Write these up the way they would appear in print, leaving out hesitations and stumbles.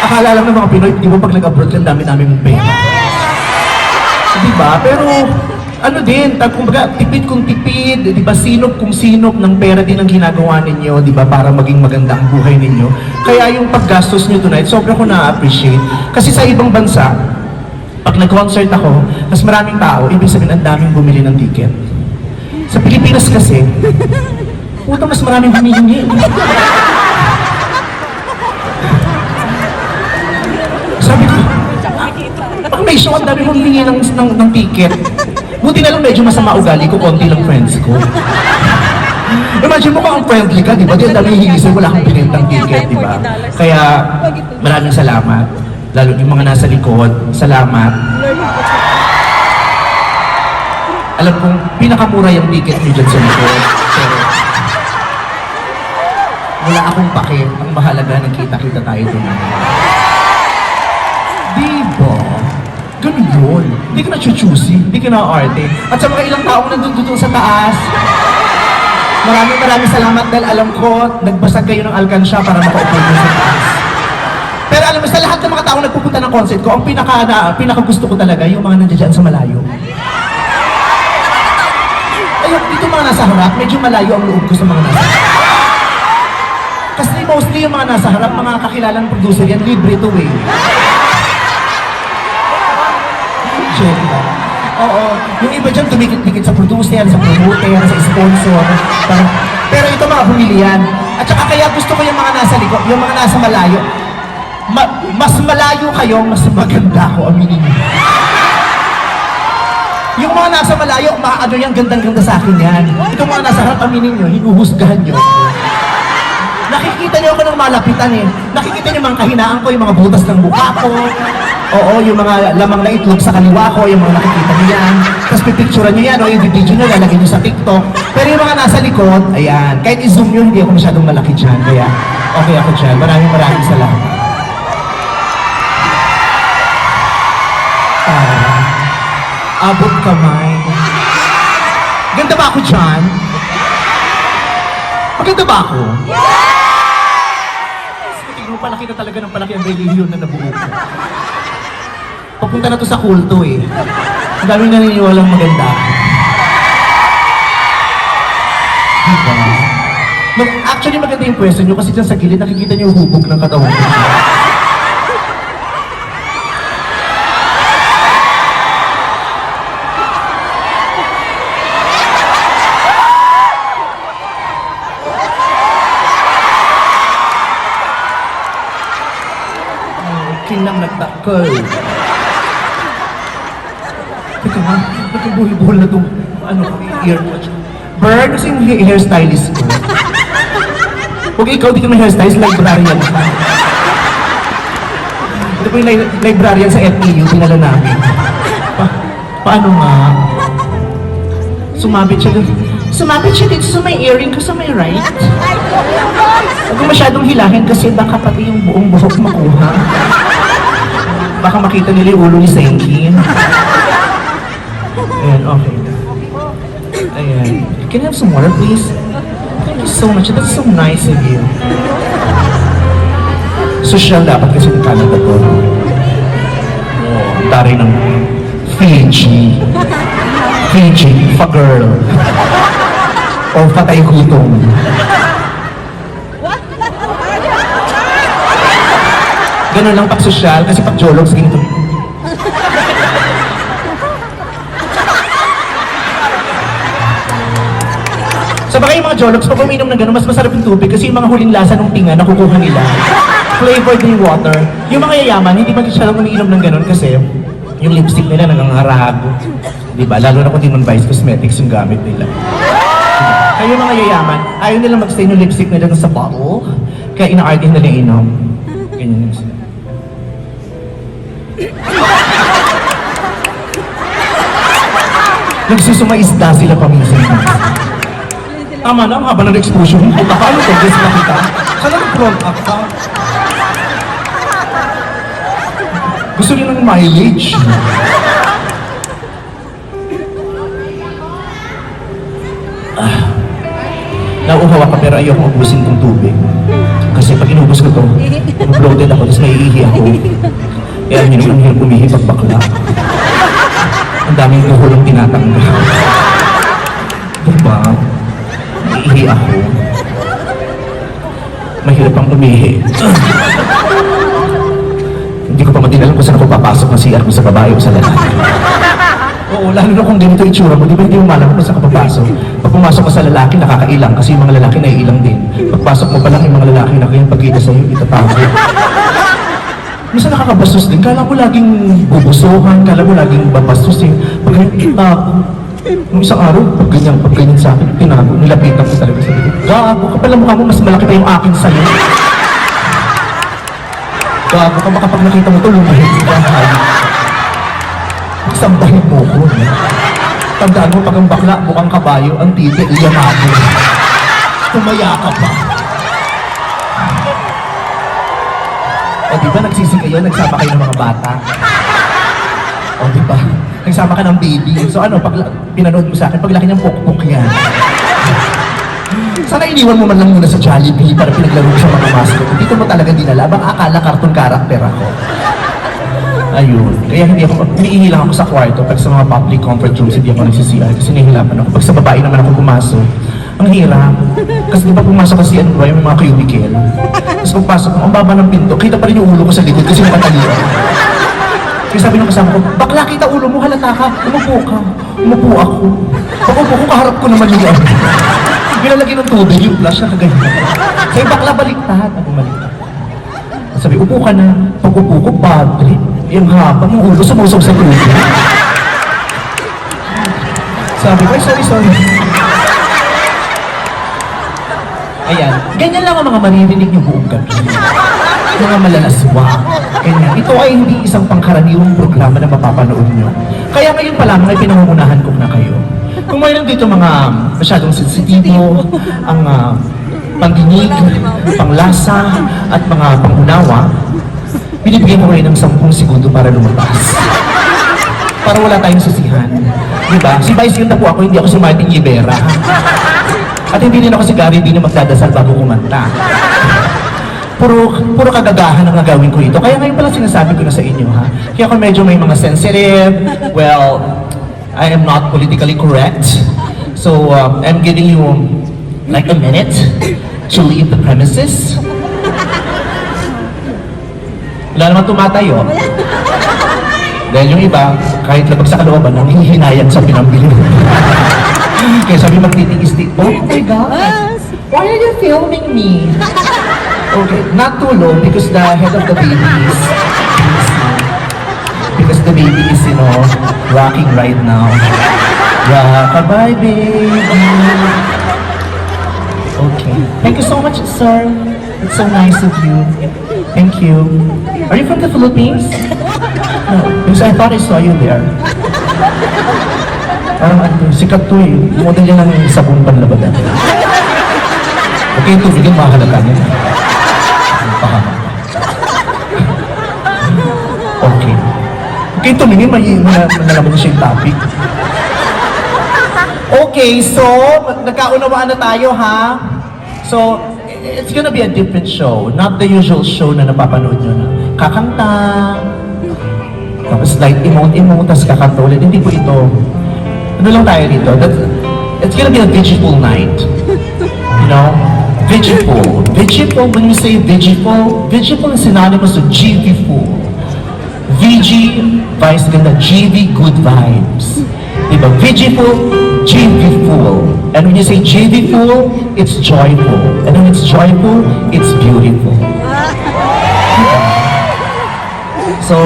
Akala lang ng mga Pinoy, di ba pag nag-abroad ka, dami-dami mong pera. Di ba? Pero, ano din, kumbaga, tipid kung tipid, di ba, sinop kung sinop ng pera din ang ginagawa ninyo, di ba, para maging maganda ang buhay ninyo. Kaya yung paggastos nyo tonight, sobra ko na-appreciate. Kasi sa ibang bansa, pag nag-concert ako, mas maraming tao, ibig sabihin ang daming bumili ng ticket. Sa Pilipinas kasi, puta mas maraming humihingi. Sabi ko, pag may show, ang dami humihingi ng ticket. Buti na lang medyo masama ugali ko, konti lang friends ko. Imagine mo kung ang friendly ka, di ba? Di ang dami hihingi sa'yo, wala kang pinintang ticket, di ba? Kaya, maraming salamat. Lalo yung mga nasa likod, salamat. Alam kong pinakamura yung ticket niyo dyan sa likod. Pero, wala akong pake. Ang mahalaga, nagkita-kita tayo doon. Diba? Ganun yun. Hindi ka na-choosy, hindi ka na-arte. At sa mga ilang taong nandun sa taas, maraming salamat dahil alam ko, nagbasag kayo ng alkansya para makaupo doon sa taas. Pero alam mo, sa lahat ng mga taong nagpupunta ng concert ko, ang pinaka gusto ko talaga, yung mga nandiyan sa malayo. Ayun, dito mga nasa harap, medyo malayo ang loob ko sa mga nasa harap. Kasi mostly yung mga nasa harap, mga kakilalang producer yan, libre to eh. Check ba? Oo. Yung iba dyan, tumikit-tikit sa producer, sa promoter, sa sponsor. Pero ito mga bumili yan. At saka kaya gusto ko yung mga nasa likod, yung mga nasa malayo. Mas malayo kayo, mas maganda ako, aminin niyo. Yung mga nasa malayo, ano yan, gandang-ganda sa akin yan. Itong mga nasa harap, aminin niyo, hinuhusgahan niyo. Nakikita niyo ako ng malapitan eh. Nakikita niyo mga kahinaan ko, yung mga butas ng mukha ko. Oo, yung mga lamang na itlog sa kaliwa ko, yung mga nakikita niyo yan. Tapos pipicturean niyo yan, o yung video niyo, lalagay niyo sa TikTok. Pero yung mga nasa likod, ayan, kahit i-zoom niyo, hindi ako masyadong malaki dyan. Kaya, okay ako dyan. Maraming salamat. Abot kamay. Ganda ba ako dyan? Maganda ba ako? Tingnan mo, palaki na talaga ng palaki ang relihiyon na nabuo ko. Papunta na to sa kulto eh. Ang daming naniniwalang maganda ako. Diba? Actually maganda yung pwesto nyo kasi dyan sa gilid nakikita nyo yung hubog ng katawan ko. Kinang nagtakol. Teka nga, nagkabuhol-buhol na itong earwatch. Bird, kasi yung hairstylist ko. Huwag ikaw, di ka may hairstylist, librarian ka. Ito po yung librarian sa FEU, pinala namin. Paano nga? Sumabit siya dito sa may earring ko sa may right. Huwag ko masyadong hilahin kasi baka pati yung buong buhok makuha. Baka makita nila yung ulo ni Senki. Ayan, okay. Ayan. Can I have some water, please? Thank you so much. That's so nice of you. Social dapat kasi ng Canada to. Taray ng Fiji. Fiji, fa-girl. O patay gutom. Ganun lang pag sosyal, kasi pag jolog, sige nito. Sa bagay yung mga jologs, pag uminom ng gano'n, mas masarap yung tubig kasi yung mga huling lasa ng tinga nakukuha nila. Flavored yung water. Yung mga yayaman, hindi masyadong umiinom ng gano'n kasi yung lipstick nila nangangarag. Diba? Lalo na kung Demon Vice Cosmetics yung gamit nila. Kaya yung mga yayaman, ayaw nila mag-stain yung lipstick nila sa bottle, kaya ina-argue nila inom. Ganyan yung sila. Nagsusumaisda sila paminsan. Tama na, ang haba ng exposure mo. Paano to? Guess na kita. Sana nag-front up ka. Gusto niyo ng mileage. Nauuhawa ka pero ayoko ubusin tong tubig. kasi pag inubos ko to, bloated ako, tapos naiihi ako. Kaya yun ang hirap umihi pag bakla. Ang daming kuhulong tinatanggal. Diba? Naiihi ako. Mahirap ang umihi. Hindi ko pa matinalam kung saan ako papasok na CR ko sa babae o sa lalaki. Oo, lalo na kung ganito yung itsura mo, di ba hindi mo malaman kung saan ka papasok? Pag pumasok ka sa lalaki, nakakailang kasi yung mga lalaki naiilang din. Pagpasok mo pa lang yung mga lalaki na kayong pagkita sa'yo, itatago. Minsan nakakabastos din, kala mo laging bubusuhan, kala mo laging babastusin. Pag ganyan, itago. Nung isang araw, pag ganyan sa akin, tinago, nilapitan ko talaga sa dito. Gago, kapal ang mukha mo, mas malaki pa yung akin sa'yo. Gago ka, baka pag nakita mo ito, lumahit ka. Sambahin mo ko. Tandaan mo, pag ang bakla, mukhang kabayo, ang titi, iyamado. Tumaya ka pa. O diba, nagsisig kayo, nagsama kayo ng mga bata. O diba, nagsama ka ng baby. So ano, pag pinanood mo sa akin, paglaki niyang pukpuk yan. Sana iniwan mo man lang muna sa Jollibee para pinaglaro mo sa mga mascot. Dito mo talaga dinala, bang akala cartoon character ako. Ayun. Kaya hindi ako, umiihi lang ako sa kwarto. Pag sa mga public comfort rooms, hindi ako nagsisiyar kasi nahihirapan ako. Pag sa babae naman ako pumasok, ang hirap. Kasi di ba pumasok kasi ano ba, yung mga cubicle. Tapos pagpasok mo, ang baba ng pinto, kita pa rin yung ulo ko sa likod kasi nakatalian. Kaya sabi ng kasama ko, bakla kita ulo mo, halata ka, umupo ka. Umupo ako. Pag umupo ko, kaharap ko naman yung ano. Binalagyan ng tubig, yung flash na kaganyan. Sabi, bakla baliktad. Ako baliktad. Sabi, upo ka na. Pag upo ko, padre. Yung habang yung ulo sumusog sa tubig. Sabi ko, ay sorry. Ayan, ganyan lang ang mga maririnig niyo buong gabi. Mga malalaswa. Ganyan. Ito ay hindi isang pangkaraniwang programa na mapapanood niyo. Kaya ngayon pa lang ay pinangungunahan ko na kayo. Kung mayroon dito mga masyadong sensitibo, ang pandinig, panglasa, at mga pangunawa, binibigyan ko kayo ng 10 segundo para lumabas. Para wala tayong sisihan. Diba? Si Vice yun na po ako, hindi ako si Martin Rivera. At hindi din ako si Gary D na magdadasal bago kumanta. Puro kagagahan ang gagawin ko ito. Kaya ngayon pala sinasabi ko na sa inyo, ha? Kaya kung medyo may mga sensitive, well, I am not politically correct. So, I'm giving you like a minute to leave the premises. Wala naman tumatayo. Dahil yung iba, kahit labag sa kalooban, nangihinayang sa pinambili. Kaya sabi magtitiis-tiis, oh my God, why are you filming me? Okay, not too low because the head of the baby is because the baby is, you know, rocking right now. Rock-a-bye, baby. Okay. Thank you so much, sir. It's so nice of you. Thank you. Are you from the Philippines? No, because I thought I saw you there. Parang sikat to eh. Model yan ng sabong panlabadan. Okay, tubigin makahalata niya. Okay. Okay, tumingin, nalaman niya siya yung topic. Okay, so, nagkaunawaan na tayo, ha? So, it's gonna be a different show. Not the usual show na napapanood nyo na kakanta, tapos light emote, tapos kakanta ulit. Hindi po ito. Ano lang tayo dito? It's gonna be a vigiful night. You know? Vigiful. Vigiful, when you say vigiful is synonymous to GV-ful. VG, vice ganda, GV, good vibes. Diba? Vigiful, GV-ful. And when you say GV-ful, it's joyful. And when it's joyful, it's beautiful. So,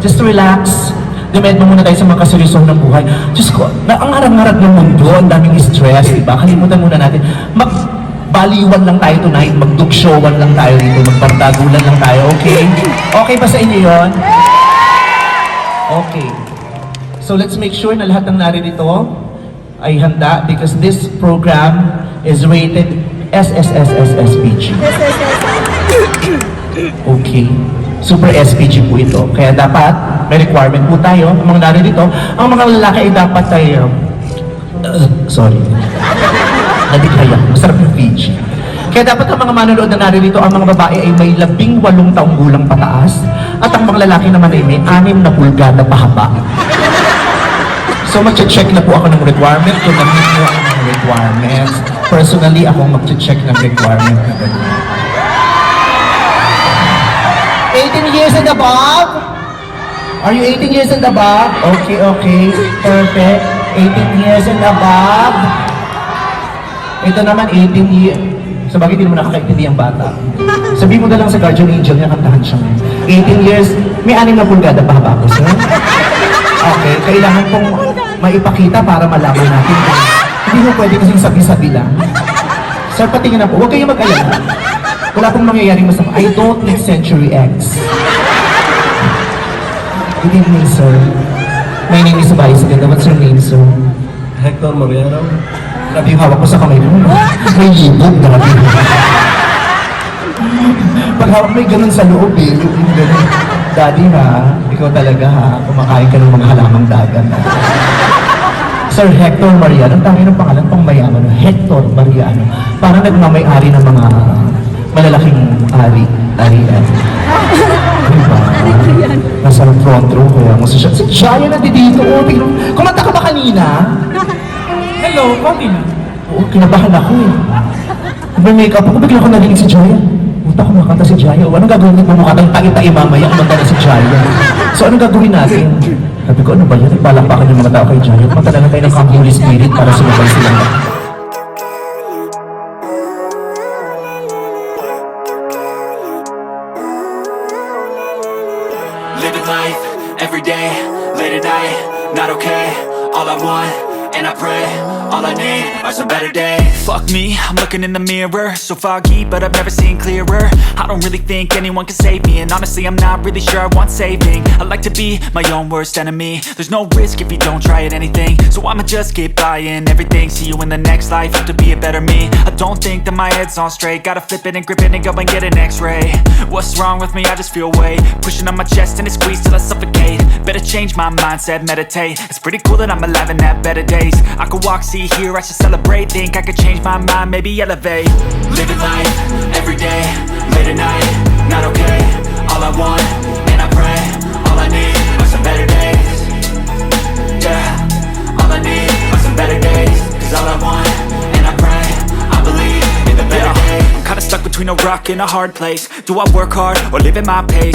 just to relax, dumed mo muna tayo sa mga kaseryosohan ng buhay. Diyos ko, ang harang-harag ng mundo, ang daming stress, diba? Kalimutan muna natin. Baliwan lang tayo tonight, magdugshowan lang tayo dito, magbardagulan lang tayo, okay? Okay ba sa inyo yun? Okay. So let's make sure na lahat ng naririto ay handa because this program is rated SSSSSPG. Okay. Super SPG po ito. Kaya dapat, may requirement po tayo, ang mga naririto, ang mga lalaki ay dapat ay, sorry. Nadikaya. Masarap yung PG. Kaya dapat ang mga manonood na naririto, ang mga babae ay may 18 taong gulang pataas at ang mga lalaki naman ay may 6 na pulgada pahaba. So magche-check na po ako ng requirement kung na-meet mo ang mga requirements. Personally, ako magche-check ng requirement na ganyan. 18 years and above? Are you 18 years and above? Okay, okay. Perfect. 18 years and above. Ito naman, 18 years. Sa bagay, hindi mo nakakaintindi ang bata. Sabihin mo na lang sa guardian angel niya, kantahan siya ngayon. 18 years, may 6 na pulgada pa haba ko, sir. Okay, kailangan pong maipakita para malaman natin. Hindi mo pwede kasing sabi-sabi lang. Sir, patingin na po. Huwag kayong mag-alala. Wala pong mangyayaring masama. I don't need Century X. Good evening, sir. My name is Vice. What's your name, sir? Hector Mariano. Grabe yung hawak ko sa kamay mo. May libog, grabe. Pag hawak may ganun sa loob eh. Yung ganun. Daddy ha, ikaw talaga ha, kumakain ka ng mga halamang dagat. Sir Hector Mariano, ang tangi ng pangalan pang mayaman, Hector Mariano. Parang nagmamay-ari ng mga malalaking arian. Diba? Nasa front row kaya mo si Jaya na dito. Oh, kumanta ka ba kanina? Hello, konti na. Oo, kinabahan ako eh. May make-up ako, bigla ko narinig si Jaya. Puta, kumakanta si Jaya. Anong gagawin natin? Bumukha tayong tayo mamaya, kumanta na si Jaya. So, anong gagawin natin? Sabi ko, ano ba yan? Nagbalakpakan yung mga tao kay Jaya. Kumanta na lang tayo ng Camp Holy Spirit para sumabay sila. Living life, everyday, late at night, not okay. All I want, and I pray, all I need are some better days. Fuck me, I'm looking in the mirror, so foggy, but I've never seen clearer. I don't really think anyone can save me, and honestly I'm not really sure I want saving. I like to be my own worst enemy. There's no risk if you don't try at anything, so I'ma just keep buying everything. See you in the next life, have to be a better me. I don't think that my head's on straight, gotta flip it and grip it and go and get an x-ray. What's wrong with me? I just feel weight pushing on my chest and it squeezes till I suffocate. Better change my mindset, meditate. It's pretty cool that I'm alive and have better days. I could walk, see, hear, I should celebrate. Think I could change my mind, maybe elevate. Living life, every day, late at night, not okay. All I want, and I pray, all I need are some better days. Yeah, all I need are some better days. Cause all I want, and I pray, I believe in the better days. I'm kinda stuck between a rock and a hard place. Do I work hard or live at my pace?